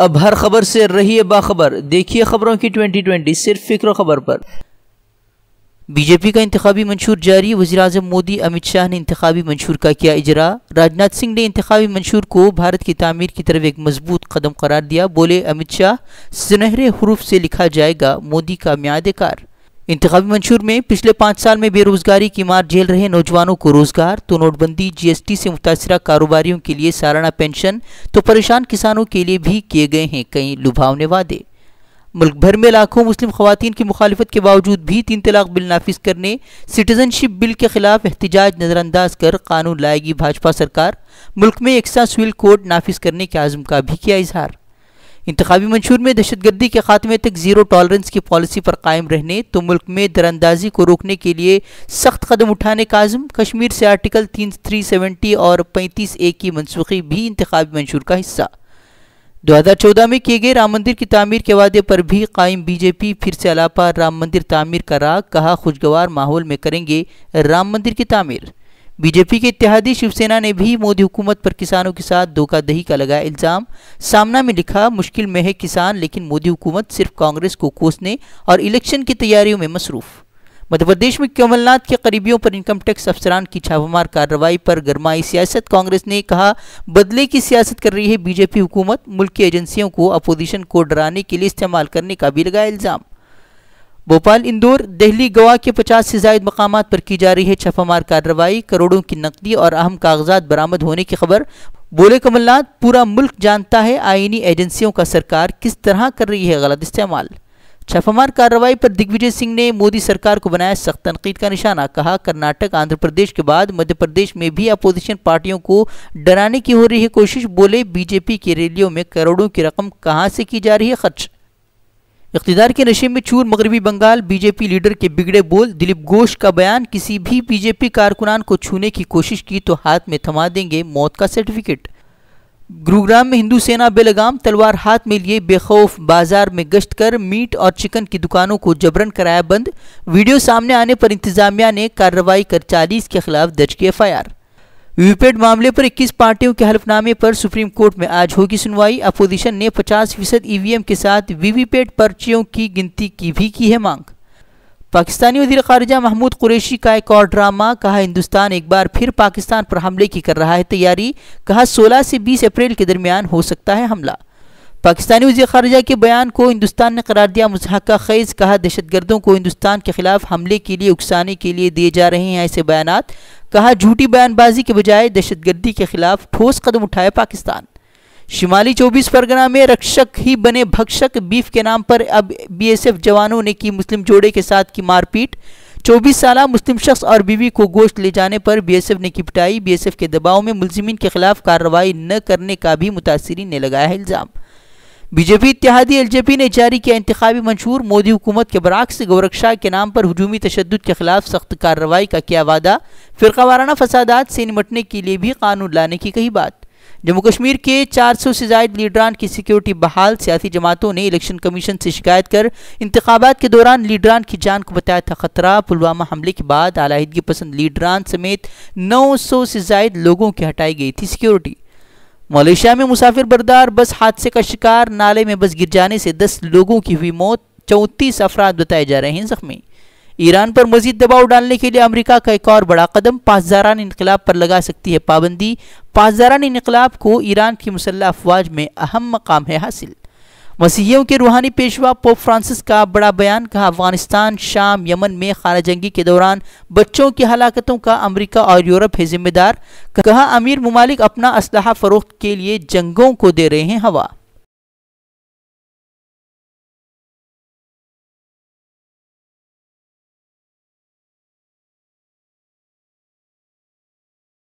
अब हर खबर से रहिए बाखबर। देखिए खबरों की 2020 सिर्फ फिक्र खबर पर। बीजेपी का इंतखाबी मंशूर जारी। वज़ीर-ए-आज़म मोदी अमित शाह ने इंतखाबी मंशूर का किया इजरा। राजनाथ सिंह ने इंतखाबी मंशूर को भारत की तामीर की तरफ एक मजबूत कदम करार दिया। बोले अमित शाह, सुनहरे हरूफ से लिखा जाएगा मोदी का म्याद कार। इंतखाबी मंशूर में पिछले 5 साल में बेरोजगारी की मार झेल रहे नौजवानों को रोजगार, तो नोटबंदी, जीएसटी से मुतासरा कारोबारियों के लिए सालाना पेंशन, तो परेशान किसानों के लिए भी किए गए हैं कई लुभावने वादे। मुल्क भर में लाखों मुस्लिम खवातीन की मुखालिफत के बावजूद भी 3 तलाक बिल नाफिज करने, सिटीजनशिप बिल के खिलाफ एहतजाज नजरअंदाज कर कानून लाएगी भाजपा सरकार। मुल्क में एकसा सिविल कोड नाफिज करने के आज़म का भी किया इजहार। इंतखाबी मंशूर में दहशतगर्दी के खात्मे तक जीरो टॉलरेंस की पॉलिसी पर कायम रहने, तो मुल्क में दरअंदाजी को रोकने के लिए सख्त कदम उठाने का आज़म। कश्मीर से आर्टिकल 370 और 35A की मनसूखी भी इंतखाबी मंशूर का हिस्सा। 2014 में किए गए राम मंदिर की तामीर के वादे पर भी कायम बीजेपी फिर से अलापा राम मंदिर तामीर का राग। कहा खुशगवार माहौल में करेंगे राम मंदिर की तामीर। बीजेपी के इत्तेहादी शिवसेना ने भी मोदी हुकूमत पर किसानों के साथ धोखाधड़ी का लगाया इल्ज़ाम। सामना में लिखा, मुश्किल में है किसान, लेकिन मोदी हुकूमत सिर्फ कांग्रेस को कोसने और इलेक्शन की तैयारियों में मसरूफ़। मध्य प्रदेश में कमलनाथ के करीबियों पर इनकम टैक्स अफसरान की छापामार कार्रवाई पर गरमाई सियासत। कांग्रेस ने कहा, बदले की सियासत कर रही है बीजेपी हुकूमत। मुल्क की एजेंसियों को अपोजिशन को डराने के लिए इस्तेमाल करने का भी लगाया इल्ज़ाम। भोपाल, इंदौर, दिल्ली, गोवा के 50 से ज़ायद मकामात पर की जा रही है छापामार कार्रवाई। करोड़ों की नकदी और अहम कागजात बरामद होने की खबर। बोले कमलनाथ, पूरा मुल्क जानता है आईनी एजेंसियों का सरकार किस तरह कर रही है गलत इस्तेमाल। छापामार कार्रवाई पर दिग्विजय सिंह ने मोदी सरकार को बनाया सख्त तनकीद का निशाना। कहा, कर्नाटक, आंध्र प्रदेश के बाद मध्य प्रदेश में भी अपोजिशन पार्टियों को डराने की हो रही है कोशिश। बोले बीजेपी की रैलियों में करोड़ों की रकम कहां से की जा रही है खर्च। इख्तिदार के नशे में चूर मगरबी बंगाल, बीजेपी लीडर के बिगड़े बोल। दिलीप घोष का बयान, किसी भी बीजेपी कारकुनान को छूने की कोशिश की तो हाथ में थमा देंगे मौत का सर्टिफिकेट। गुरुग्राम में हिंदू सेना बेलगाम, तलवार हाथ में लिए बेखौफ बाजार में गश्त कर मीट और चिकन की दुकानों को जबरन कराया बंद। वीडियो सामने आने पर इंतजामिया ने कार्रवाई कर 40 के खिलाफ दर्ज की FIR। वीवीपैट मामले पर 21 पार्टियों के हलफनामे पर सुप्रीम कोर्ट में आज होगी सुनवाई। अपोजिशन ने 50% EVM के साथ वीवीपैट पर्चियों की गिनती की भी की है मांग। पाकिस्तानी वज़ीर ख़ारिजा महमूद कुरैशी का एक और ड्रामा। कहा, हिंदुस्तान एक बार फिर पाकिस्तान पर हमले की कर रहा है तैयारी। कहा, 16 से 20 अप्रैल के दरमियान हो सकता है हमला। पाकिस्तानी वज़ीर ख़ारिजा के बयान को हिंदुस्तान ने करार दिया मुज़हक़ा ख़ैज़। कहा, दहशतगर्दों को हिंदुस्तान के खिलाफ हमले के लिए उकसाने के लिए दिए जा रहे हैं ऐसे बयानात। कहा, झूठी बयानबाजी के बजाय दहशतगर्दी के खिलाफ ठोस कदम उठाए पाकिस्तान। शिमाली 24 परगना में रक्षक ही बने भक्षक। बीफ के नाम पर अब BSF जवानों ने की मुस्लिम जोड़े के साथ की मारपीट। 24 साला मुस्लिम शख्स और बीवी को गोश्त ले जाने पर BSF ने की पिटाई। BSF के दबाव में मुलजिमीन के खिलाफ कार्रवाई न करने का भी मुतासिरीन ने लगाया है इल्ज़ाम। बीजेपी इत्तेहादी LJP ने जारी किया इंतखाबी मंशूर। मोदी हुकूमत के बरअक्स गौरक्षा के नाम पर हुजूमी तशद्दुद के खिलाफ सख्त कार्रवाई का किया वादा। फ़िरक़ावाराना फसादात से निमटने के लिए भी कानून लाने की कही बात। जम्मू कश्मीर के 400 से ज़ायद लीडरान की सिक्योरिटी बहाल। सियासी जमातों ने इलेक्शन कमीशन से शिकायत कर इंतखाबात के दौरान लीडरान की जान को बताया था खतरा। पुलवामा हमले के बाद अलाहिदगी पसंद लीडरान समेत 900 से ज़ायद लोगों की हटाई गई थी सिक्योरिटी। मलेशिया में मुसाफिर बरदार बस हादसे का शिकार। नाले में बस गिर जाने से 10 लोगों की हुई मौत, 34 अफराद बताए जा रहे हैं जख्मी। ईरान पर मजीद दबाव डालने के लिए अमेरिका का एक और बड़ा कदम। पासदारान इनकलाब पर लगा सकती है पाबंदी। पासदारान इनकलाब को ईरान की मुसल्लह अफवाज में अहम मकाम है हासिल। मसीहियों के रूहानी पेशवा पोप फ्रांसिस का बड़ा बयान। कहा, अफगानिस्तान, शाम, यमन में खाना जंगी के दौरान बच्चों की हलाकतों का अमेरिका और यूरोप है जिम्मेदार। कहा, अमीर मुमालिक अपना असलहा फरोख्त के लिए जंगों को दे रहे हैं हवा।